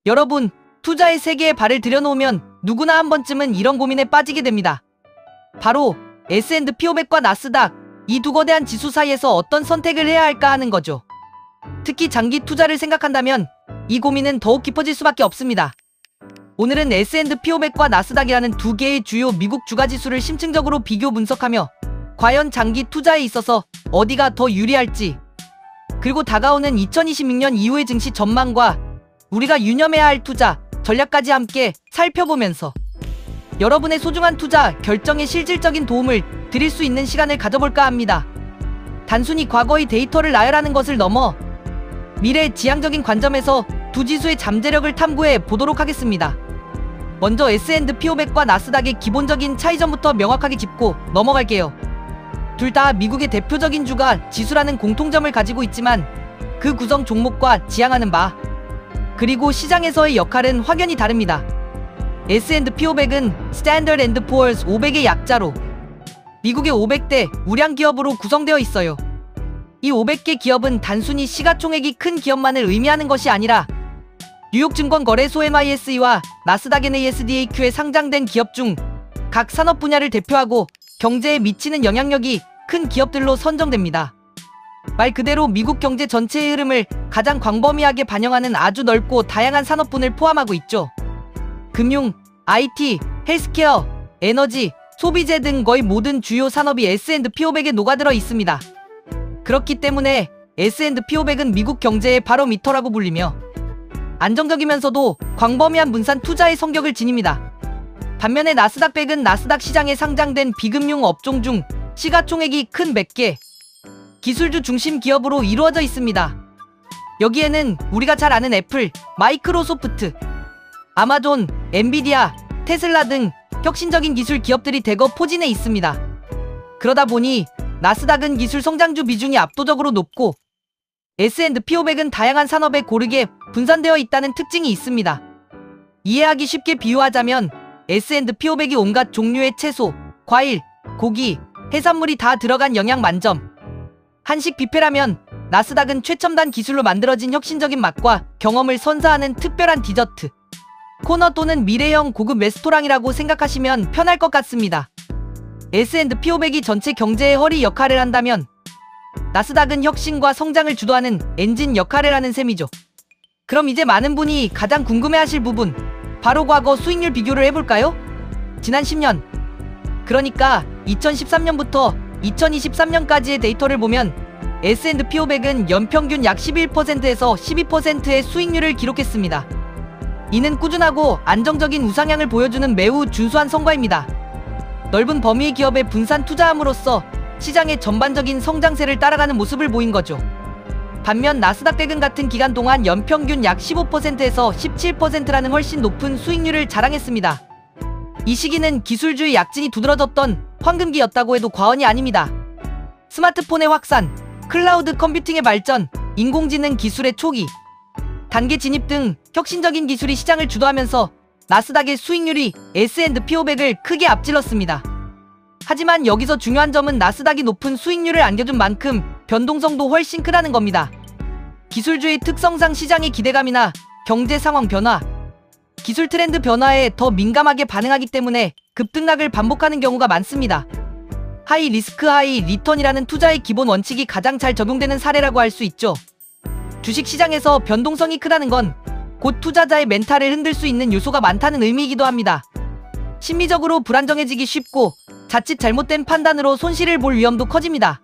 여러분, 투자의 세계에 발을 들여놓으면 누구나 한 번쯤은 이런 고민에 빠지게 됩니다. 바로 S&P 500과 나스닥, 이 두 거대한 지수 사이에서 어떤 선택을 해야 할까 하는 거죠. 특히 장기 투자를 생각한다면 이 고민은 더욱 깊어질 수밖에 없습니다. 오늘은 S&P 500과 나스닥이라는 두 개의 주요 미국 주가지수를 심층적으로 비교 분석하며 과연 장기 투자에 있어서 어디가 더 유리할지, 그리고 다가오는 2026년 이후의 증시 전망과 우리가 유념해야 할 투자 전략까지 함께 살펴보면서 여러분의 소중한 투자 결정에 실질적인 도움을 드릴 수 있는 시간을 가져볼까 합니다. 단순히 과거의 데이터를 나열하는 것을 넘어 미래 지향적인 관점에서 두 지수의 잠재력을 탐구해 보도록 하겠습니다. 먼저 S&P 500과 나스닥의 기본적인 차이점부터 명확하게 짚고 넘어갈게요. 둘 다 미국의 대표적인 주가 지수라는 공통점을 가지고 있지만 그 구성 종목과 지향하는 바, 그리고 시장에서의 역할은 확연히 다릅니다. S&P 500은 Standard & Poor's 500의 약자로 미국의 500대 우량 기업으로 구성되어 있어요. 이 500개 기업은 단순히 시가총액이 큰 기업만을 의미하는 것이 아니라 뉴욕증권거래소 NYSE와 나스닥 NASDAQ에 상장된 기업 중 각 산업 분야를 대표하고 경제에 미치는 영향력이 큰 기업들로 선정됩니다. 말 그대로 미국 경제 전체의 흐름을 가장 광범위하게 반영하는 아주 넓고 다양한 산업군을 포함하고 있죠. 금융, IT, 헬스케어, 에너지, 소비재 등 거의 모든 주요 산업이 S&P 500에 녹아들어 있습니다. 그렇기 때문에 S&P 500은 미국 경제의 바로미터라고 불리며 안정적이면서도 광범위한 분산 투자의 성격을 지닙니다. 반면에 나스닥 100은 나스닥 시장에 상장된 비금융 업종 중 시가총액이 큰 100개, 기술주 중심 기업으로 이루어져 있습니다. 여기에는 우리가 잘 아는 애플, 마이크로소프트, 아마존, 엔비디아, 테슬라 등 혁신적인 기술 기업들이 대거 포진해 있습니다. 그러다 보니 나스닥은 기술 성장주 비중이 압도적으로 높고 S&P 500은 다양한 산업에 고르게 분산되어 있다는 특징이 있습니다. 이해하기 쉽게 비유하자면 S&P 500이 온갖 종류의 채소, 과일, 고기, 해산물이 다 들어간 영양 만점, 한식 뷔페라면 나스닥은 최첨단 기술로 만들어진 혁신적인 맛과 경험을 선사하는 특별한 디저트, 코너 또는 미래형 고급 레스토랑이라고 생각하시면 편할 것 같습니다. S&P 500이 전체 경제의 허리 역할을 한다면 나스닥은 혁신과 성장을 주도하는 엔진 역할을 하는 셈이죠. 그럼 이제 많은 분이 가장 궁금해하실 부분, 바로 과거 수익률 비교를 해볼까요? 지난 10년, 그러니까 2013년부터 2023년까지의 데이터를 보면 S&P 500은 연평균 약 11%에서 12%의 수익률을 기록했습니다. 이는 꾸준하고 안정적인 우상향을 보여주는 매우 준수한 성과입니다. 넓은 범위의 기업에 분산 투자함으로써 시장의 전반적인 성장세를 따라가는 모습을 보인 거죠. 반면 나스닥 100은 같은 기간 동안 연평균 약 15%에서 17%라는 훨씬 높은 수익률을 자랑했습니다. 이 시기는 기술주의 약진이 두드러졌던 황금기였다고 해도 과언이 아닙니다. 스마트폰의 확산, 클라우드 컴퓨팅의 발전, 인공지능 기술의 초기, 단계 진입 등 혁신적인 기술이 시장을 주도하면서 나스닥의 수익률이 S&P 500을 크게 앞질렀습니다. 하지만 여기서 중요한 점은 나스닥이 높은 수익률을 안겨준 만큼 변동성도 훨씬 크다는 겁니다. 기술주의 특성상 시장의 기대감이나 경제 상황 변화, 기술 트렌드 변화에 더 민감하게 반응하기 때문에 급등락을 반복하는 경우가 많습니다. 하이 리스크 하이 리턴이라는 투자의 기본 원칙이 가장 잘 적용되는 사례라고 할 수 있죠. 주식시장에서 변동성이 크다는 건 곧 투자자의 멘탈을 흔들 수 있는 요소가 많다는 의미이기도 합니다. 심리적으로 불안정해지기 쉽고 자칫 잘못된 판단으로 손실을 볼 위험도 커집니다.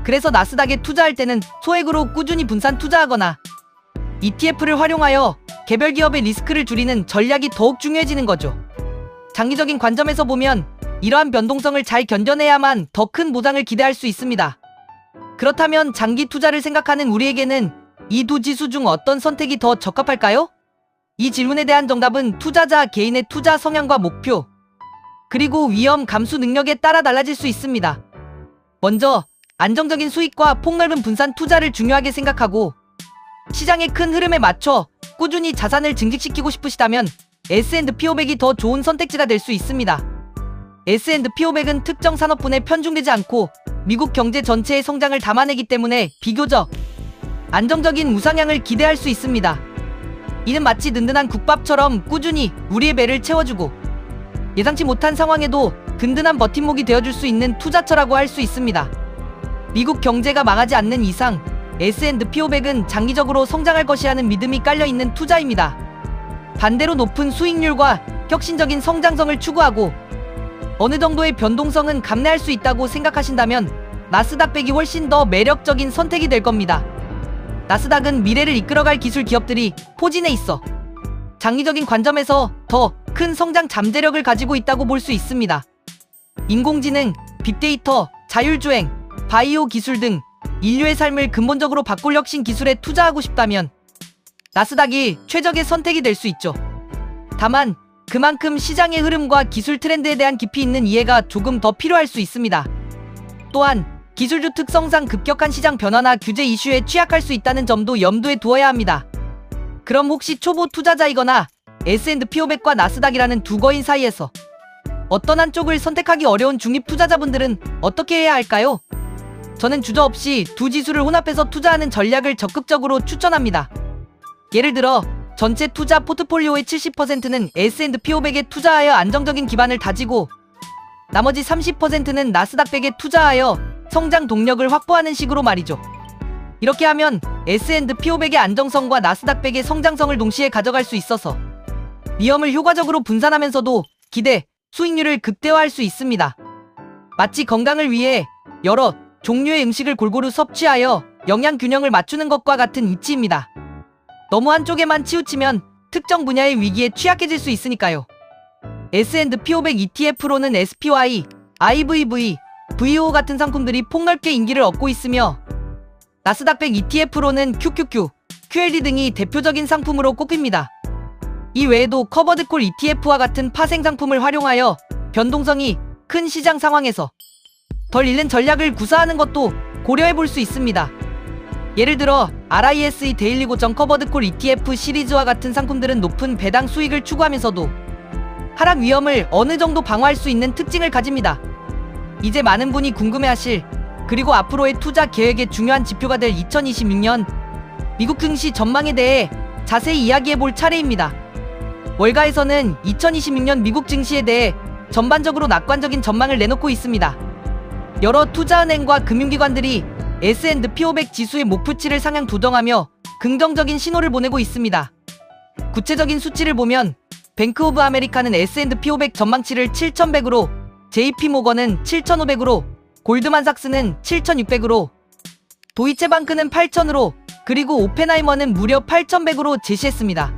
그래서 나스닥에 투자할 때는 소액으로 꾸준히 분산 투자하거나 ETF를 활용하여 개별 기업의 리스크를 줄이는 전략이 더욱 중요해지는 거죠. 장기적인 관점에서 보면 이러한 변동성을 잘 견뎌내야만 더 큰 보상을 기대할 수 있습니다. 그렇다면 장기 투자를 생각하는 우리에게는 이 두 지수 중 어떤 선택이 더 적합할까요? 이 질문에 대한 정답은 투자자 개인의 투자 성향과 목표, 그리고 위험 감수 능력에 따라 달라질 수 있습니다. 먼저 안정적인 수익과 폭넓은 분산 투자를 중요하게 생각하고 시장의 큰 흐름에 맞춰 꾸준히 자산을 증식시키고 싶으시다면 S&P 500이 더 좋은 선택지가 될 수 있습니다. S&P 500은 특정 산업군에 편중되지 않고 미국 경제 전체의 성장을 담아내기 때문에 비교적 안정적인 우상향을 기대할 수 있습니다. 이는 마치 든든한 국밥처럼 꾸준히 우리의 배를 채워주고 예상치 못한 상황에도 든든한 버팀목이 되어줄 수 있는 투자처라고 할 수 있습니다. 미국 경제가 망하지 않는 이상 S&P 500은 장기적으로 성장할 것이라는 믿음이 깔려있는 투자입니다. 반대로 높은 수익률과 혁신적인 성장성을 추구하고 어느 정도의 변동성은 감내할 수 있다고 생각하신다면 나스닥 100이 훨씬 더 매력적인 선택이 될 겁니다. 나스닥은 미래를 이끌어갈 기술 기업들이 포진해 있어 장기적인 관점에서 더 큰 성장 잠재력을 가지고 있다고 볼 수 있습니다. 인공지능, 빅데이터, 자율주행, 바이오 기술 등 인류의 삶을 근본적으로 바꿀 혁신 기술에 투자하고 싶다면 나스닥이 최적의 선택이 될 수 있죠. 다만 그만큼 시장의 흐름과 기술 트렌드에 대한 깊이 있는 이해가 조금 더 필요할 수 있습니다. 또한 기술주 특성상 급격한 시장 변화나 규제 이슈에 취약할 수 있다는 점도 염두에 두어야 합니다. 그럼 혹시 초보 투자자이거나 S&P 500과 나스닥이라는 두 거인 사이에서 어떤 한쪽을 선택하기 어려운 중립 투자자분들은 어떻게 해야 할까요? 저는 주저없이 두 지수를 혼합해서 투자하는 전략을 적극적으로 추천합니다. 예를 들어 전체 투자 포트폴리오의 70%는 S&P 500에 투자하여 안정적인 기반을 다지고 나머지 30%는 나스닥 100에 투자하여 성장 동력을 확보하는 식으로 말이죠. 이렇게 하면 S&P 500의 안정성과 나스닥 100의 성장성을 동시에 가져갈 수 있어서 위험을 효과적으로 분산하면서도 기대, 수익률을 극대화할 수 있습니다. 마치 건강을 위해 여러 종류의 음식을 골고루 섭취하여 영양 균형을 맞추는 것과 같은 이치입니다. 너무 한쪽에만 치우치면 특정 분야의 위기에 취약해질 수 있으니까요. S&P 500 ETF로는 SPY, IVV, VO 같은 상품들이 폭넓게 인기를 얻고 있으며 나스닥 100 ETF로는 QQQ, QLD 등이 대표적인 상품으로 꼽힙니다. 이 외에도 커버드콜 ETF와 같은 파생 상품을 활용하여 변동성이 큰 시장 상황에서 덜 잃는 전략을 구사하는 것도 고려해 볼 수 있습니다. 예를 들어 RISE 데일리 고점 커버드콜 ETF 시리즈와 같은 상품들은 높은 배당 수익을 추구하면서도 하락 위험을 어느 정도 방어할 수 있는 특징을 가집니다. 이제 많은 분이 궁금해하실 그리고 앞으로의 투자 계획의 중요한 지표가 될 2026년 미국 증시 전망에 대해 자세히 이야기해 볼 차례입니다. 월가에서는 2026년 미국 증시에 대해 전반적으로 낙관적인 전망을 내놓고 있습니다. 여러 투자은행과 금융기관들이 S&P 500 지수의 목표치를 상향 조정하며 긍정적인 신호를 보내고 있습니다. 구체적인 수치를 보면 뱅크 오브 아메리카는 S&P 500 전망치를 7,100으로, JP모건은 7,500으로, 골드만삭스는 7,600으로, 도이체방크는 8,000으로, 그리고 오펜하이머는 무려 8,100으로 제시했습니다.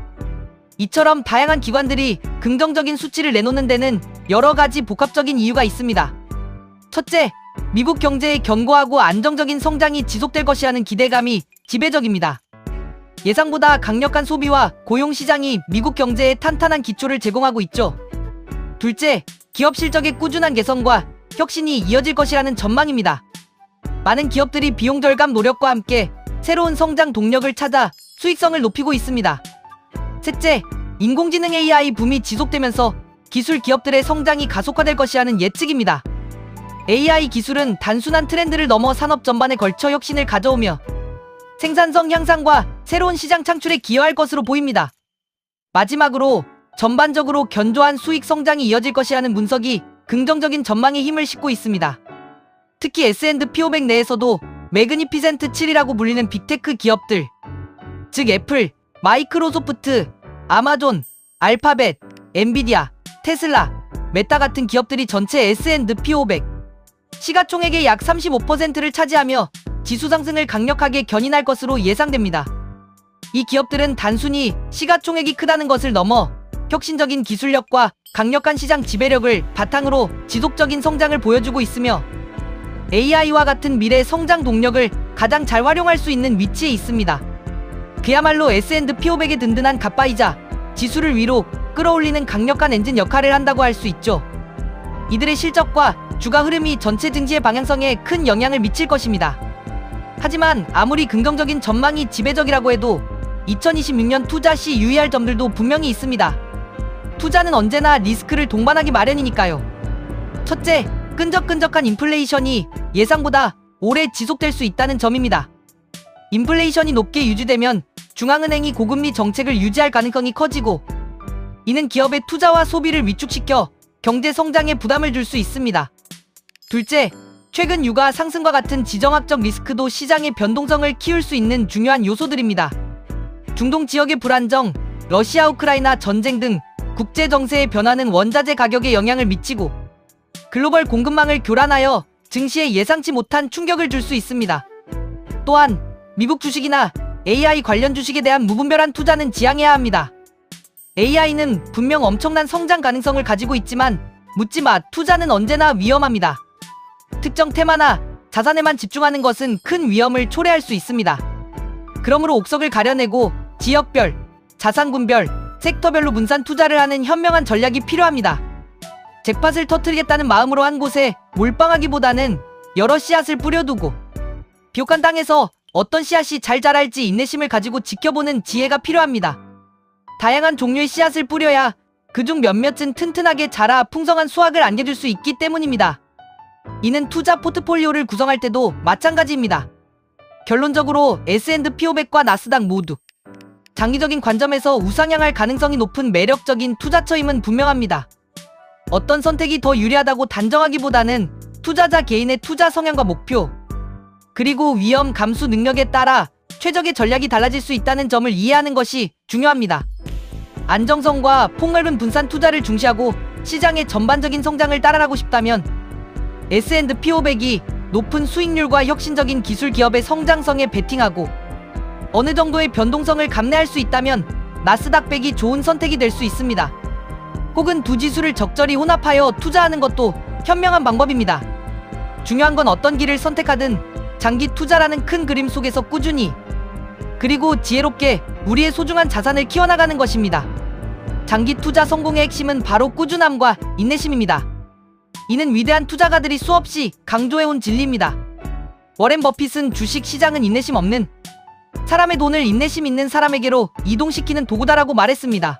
이처럼 다양한 기관들이 긍정적인 수치를 내놓는 데는 여러 가지 복합적인 이유가 있습니다. 첫째, 미국 경제의 견고하고 안정적인 성장이 지속될 것이라는 기대감이 지배적입니다. 예상보다 강력한 소비와 고용 시장이 미국 경제에 탄탄한 기초를 제공하고 있죠. 둘째, 기업 실적의 꾸준한 개선과 혁신이 이어질 것이라는 전망입니다. 많은 기업들이 비용 절감 노력과 함께 새로운 성장 동력을 찾아 수익성을 높이고 있습니다. 셋째, 인공지능 AI 붐이 지속되면서 기술 기업들의 성장이 가속화될 것이라는 예측입니다. AI 기술은 단순한 트렌드를 넘어 산업 전반에 걸쳐 혁신을 가져오며 생산성 향상과 새로운 시장 창출에 기여할 것으로 보입니다. 마지막으로 전반적으로 견조한 수익 성장이 이어질 것이라는 분석이 긍정적인 전망에 힘을 싣고 있습니다. 특히 S&P 500 내에서도 매그니피센트 7이라고 불리는 빅테크 기업들, 즉 애플, 마이크로소프트, 아마존, 알파벳, 엔비디아, 테슬라, 메타 같은 기업들이 전체 S&P 500 시가총액의 약 35%를 차지하며 지수 상승을 강력하게 견인할 것으로 예상됩니다. 이 기업들은 단순히 시가총액이 크다는 것을 넘어 혁신적인 기술력과 강력한 시장 지배력을 바탕으로 지속적인 성장을 보여주고 있으며 AI와 같은 미래 성장 동력을 가장 잘 활용할 수 있는 위치에 있습니다. 그야말로 S&P 500의 든든한 갑바이자 지수를 위로 끌어올리는 강력한 엔진 역할을 한다고 할 수 있죠. 이들의 실적과 주가 흐름이 전체 증시의 방향성에 큰 영향을 미칠 것입니다. 하지만 아무리 긍정적인 전망이 지배적이라고 해도 2026년 투자 시 유의할 점들도 분명히 있습니다. 투자는 언제나 리스크를 동반하기 마련이니까요. 첫째, 끈적끈적한 인플레이션이 예상보다 오래 지속될 수 있다는 점입니다. 인플레이션이 높게 유지되면 중앙은행이 고금리 정책을 유지할 가능성이 커지고 이는 기업의 투자와 소비를 위축시켜 경제 성장에 부담을 줄 수 있습니다. 둘째, 최근 유가 상승과 같은 지정학적 리스크도 시장의 변동성을 키울 수 있는 중요한 요소들입니다. 중동 지역의 불안정, 러시아 우크라이나 전쟁 등 국제 정세의 변화는 원자재 가격에 영향을 미치고 글로벌 공급망을 교란하여 증시에 예상치 못한 충격을 줄 수 있습니다. 또한 미국 주식이나 AI 관련 주식에 대한 무분별한 투자는 지양해야 합니다. AI는 분명 엄청난 성장 가능성을 가지고 있지만 묻지 마, 투자는 언제나 위험합니다. 특정 테마나 자산에만 집중하는 것은 큰 위험을 초래할 수 있습니다. 그러므로 옥석을 가려내고 지역별, 자산군별, 섹터별로 분산 투자를 하는 현명한 전략이 필요합니다. 잭팟을 터뜨리겠다는 마음으로 한 곳에 몰빵하기보다는 여러 씨앗을 뿌려두고 비옥한 땅에서 어떤 씨앗이 잘 자랄지 인내심을 가지고 지켜보는 지혜가 필요합니다. 다양한 종류의 씨앗을 뿌려야 그중 몇몇은 튼튼하게 자라 풍성한 수확을 안겨줄 수 있기 때문입니다. 이는 투자 포트폴리오를 구성할 때도 마찬가지입니다. 결론적으로 S&P 500과 나스닥 모두 장기적인 관점에서 우상향할 가능성이 높은 매력적인 투자처임은 분명합니다. 어떤 선택이 더 유리하다고 단정하기보다는 투자자 개인의 투자 성향과 목표, 그리고 위험 감수 능력에 따라 최적의 전략이 달라질 수 있다는 점을 이해하는 것이 중요합니다. 안정성과 폭넓은 분산 투자를 중시하고 시장의 전반적인 성장을 따라가고 싶다면 S&P 500이 높은 수익률과 혁신적인 기술 기업의 성장성에 베팅하고 어느 정도의 변동성을 감내할 수 있다면 나스닥 100이 좋은 선택이 될 수 있습니다. 혹은 두 지수를 적절히 혼합하여 투자하는 것도 현명한 방법입니다. 중요한 건 어떤 길을 선택하든 장기 투자라는 큰 그림 속에서 꾸준히 그리고 지혜롭게 우리의 소중한 자산을 키워나가는 것입니다. 장기 투자 성공의 핵심은 바로 꾸준함과 인내심입니다. 이는 위대한 투자가들이 수없이 강조해온 진리입니다. 워렌 버핏은 주식 시장은 인내심 없는 사람의 돈을 인내심 있는 사람에게로 이동시키는 도구다라고 말했습니다.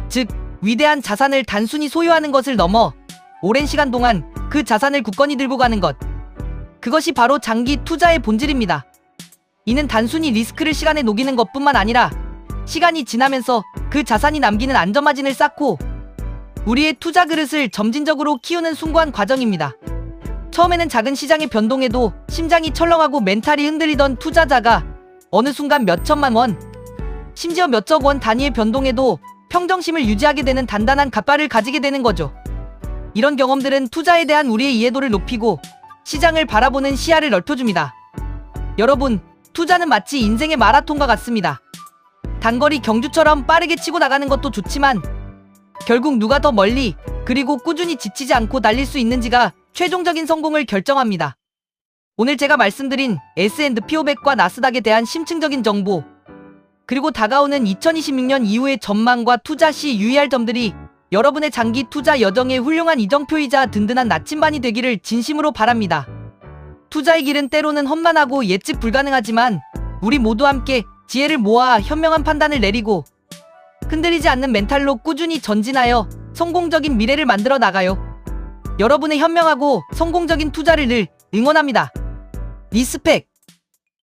즉, 위대한 자산을 단순히 소유하는 것을 넘어 오랜 시간 동안 그 자산을 굳건히 들고 가는 것. 그것이 바로 장기 투자의 본질입니다. 이는 단순히 리스크를 시간에 녹이는 것뿐만 아니라 시간이 지나면서 그 자산이 남기는 안전마진을 쌓고 우리의 투자 그릇을 점진적으로 키우는 숭고한 과정입니다. 처음에는 작은 시장의 변동에도 심장이 철렁하고 멘탈이 흔들리던 투자자가 어느 순간 몇 천만 원, 심지어 몇억 원 단위의 변동에도 평정심을 유지하게 되는 단단한 갓발을 가지게 되는 거죠. 이런 경험들은 투자에 대한 우리의 이해도를 높이고 시장을 바라보는 시야를 넓혀줍니다. 여러분, 투자는 마치 인생의 마라톤과 같습니다. 단거리 경주처럼 빠르게 치고 나가는 것도 좋지만 결국 누가 더 멀리 그리고 꾸준히 지치지 않고 달릴 수 있는지가 최종적인 성공을 결정합니다. 오늘 제가 말씀드린 S&P 500과 나스닥에 대한 심층적인 정보, 그리고 다가오는 2026년 이후의 전망과 투자 시 유의할 점들이 여러분의 장기 투자 여정의 훌륭한 이정표이자 든든한 나침반이 되기를 진심으로 바랍니다. 투자의 길은 때로는 험난하고 예측 불가능하지만 우리 모두 함께 지혜를 모아 현명한 판단을 내리고 흔들리지 않는 멘탈로 꾸준히 전진하여 성공적인 미래를 만들어 나가요. 여러분의 현명하고 성공적인 투자를 늘 응원합니다. 리스펙!